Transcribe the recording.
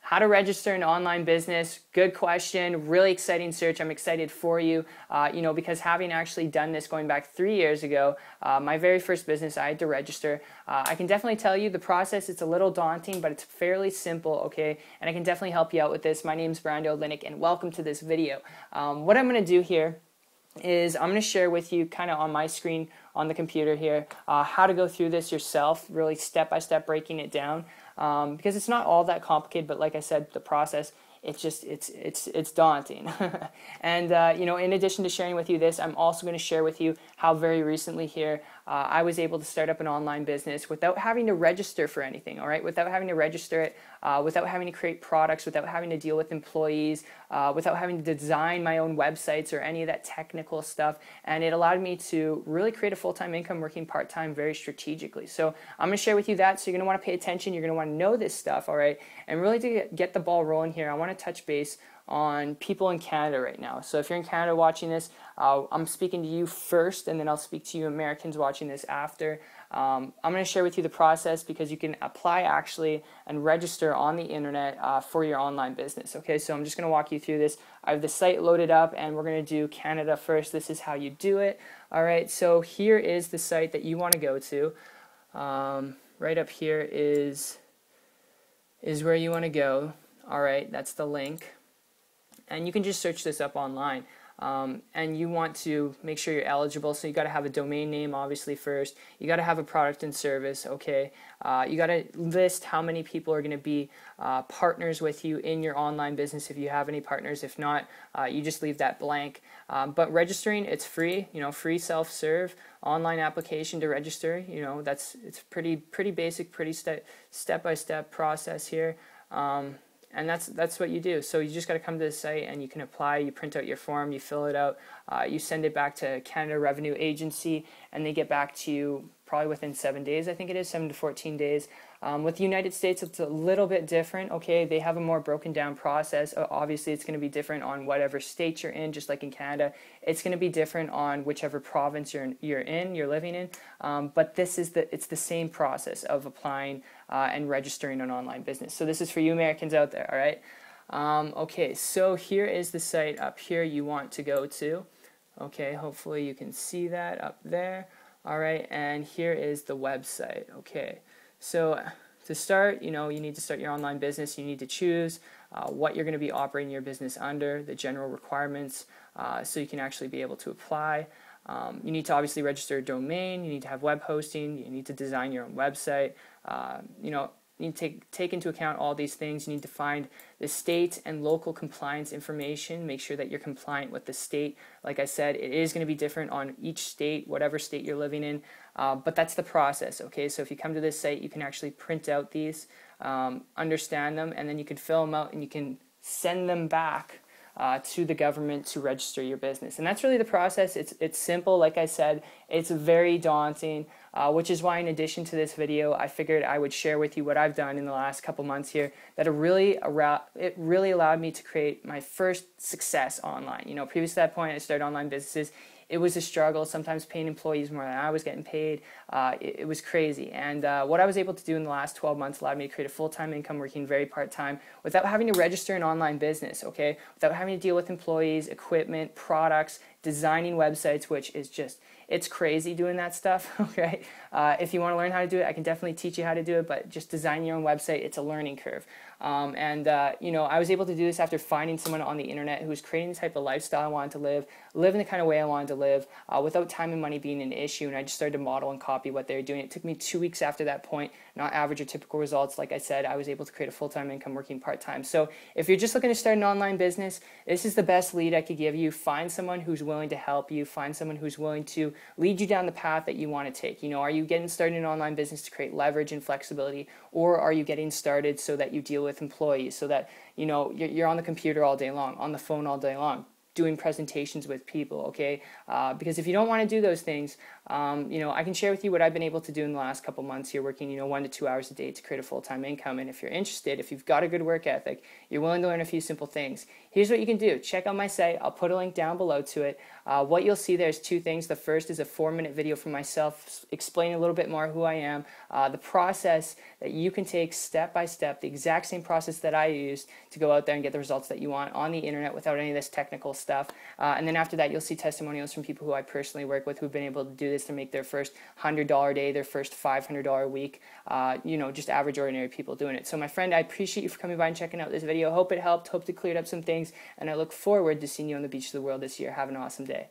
How to register an online business. Good question. Really exciting search. I'm excited for you, because having actually done this going back 3 years ago, my very first business, I had to register. I can definitely tell you the process, it's a little daunting, but it's fairly simple, okay? And I can definitely help you out with this. My name's Brando, and welcome to this video. What I'm going to do here is I'm going to share with you kind of on my screen on the computer here how to go through this yourself, really step-by-step breaking it down, because it's not all that complicated, but like I said, the process, it's daunting. And in addition to sharing with you this, I'm also going to share with you how very recently here I was able to start up an online business without having to register for anything, all right? Without having to register it, without having to create products, without having to deal with employees, without having to design my own websites or any of that technical stuff. And it allowed me to really create a full-time income working part-time very strategically. So I'm going to share with you that. So you're going to want to pay attention. You're going to want to know this stuff, all right? And really to get the ball rolling here, I want to touch base on people in Canada right now. So if you're in Canada watching this, I'm speaking to you first, and then I'll speak to you Americans watching this after. I'm going to share with you the process because you can apply actually and register on the internet for your online business. Okay, so I'm just going to walk you through this. I have the site loaded up, and we're going to do Canada first. This is how you do it. All right, so here is the site that you want to go to. Right up here is where you want to go. All right, that's the link. And you can just search this up online. And you want to make sure you're eligible, so you got to have a domain name obviously first. You got to have a product and service, okay? You got to list how many people are going to be partners with you in your online business if you have any partners. If not, you just leave that blank. But registering, it's free, free self-serve online application to register. It's pretty basic, pretty step-by-step process here. And that's what you do. So you just got to come to the site and you can apply. You print out your form, you fill it out, you send it back to Canada Revenue Agency, and they get back to you probably within 7 days. I think it is 7 to 14 days. With the United States, it's a little bit different. Okay, they have a more broken down process. Obviously, it's going to be different on whatever state you're in, just like in Canada. It's going to be different on whichever province you're living in. But it's the same process of applying and registering an online business. So this is for you Americans out there, all right? Okay, so here is the site up here you want to go to. Okay, hopefully you can see that up there. All right, and here is the website. Okay, so to start, you need to start your online business. You need to choose what you're going to be operating your business under, the general requirements, so you can actually be able to apply. You need to obviously register a domain. You need to have web hosting. You need to design your own website. You need to take into account all these things. You need to find the state and local compliance information. Make sure that you're compliant with the state. Like I said, it is going to be different on each state, whatever state you're living in. But that's the process, okay? So if you come to this site, you can actually print out these, understand them, and then you can fill them out and you can send them back to the government to register your business. And that's really the process. It's simple. Like I said, it's very daunting, which is why in addition to this video, I figured I would share with you what I've done in the last couple months here that it really allowed me to create my first success online. Previous to that point, I started online businesses. It was a struggle, sometimes paying employees more than I was getting paid. It was crazy. And what I was able to do in the last 12 months allowed me to create a full-time income working very part-time without having to register an online business, okay? Without having to deal with employees, equipment, products, designing websites, which is just, it's crazy doing that stuff, okay? If you want to learn how to do it, I can definitely teach you how to do it, but just designing your own website, it's a learning curve. I was able to do this after finding someone on the internet who was creating the type of lifestyle I wanted to live in the kind of way I wanted to live, without time and money being an issue, and I just started to model and copy what they were doing. It took me 2 weeks after that point, not average or typical results. Like I said, I was able to create a full-time income working part-time. So if you're just looking to start an online business, this is the best lead I could give you. Find someone who's willing to help you. Find someone who's willing to lead you down the path that you want to take. Are you getting started in an online business to create leverage and flexibility, or are you getting started so that you deal with employees, so that you're on the computer all day long, on the phone all day long, doing presentations with people, okay? Because if you don't want to do those things, I can share with you what I've been able to do in the last couple months here, working 1 to 2 hours a day to create a full-time income. And if you're interested, if you've got a good work ethic, you're willing to learn a few simple things, here's what you can do. Check out my site. I'll put a link down below to it. What you'll see there is two things. The first is a 4-minute video from myself explaining a little bit more who I am, the process that you can take step by step, the exact same process that I used to go out there and get the results that you want on the internet without any of this technical stuff. And then after that, you'll see testimonials from people who I personally work with who've been able to do this to make their first $100 day, their first $500 week, just average ordinary people doing it. So my friend, I appreciate you for coming by and checking out this video. Hope it helped, hope to clear up some things, and I look forward to seeing you on the beach of the world this year. Have an awesome day.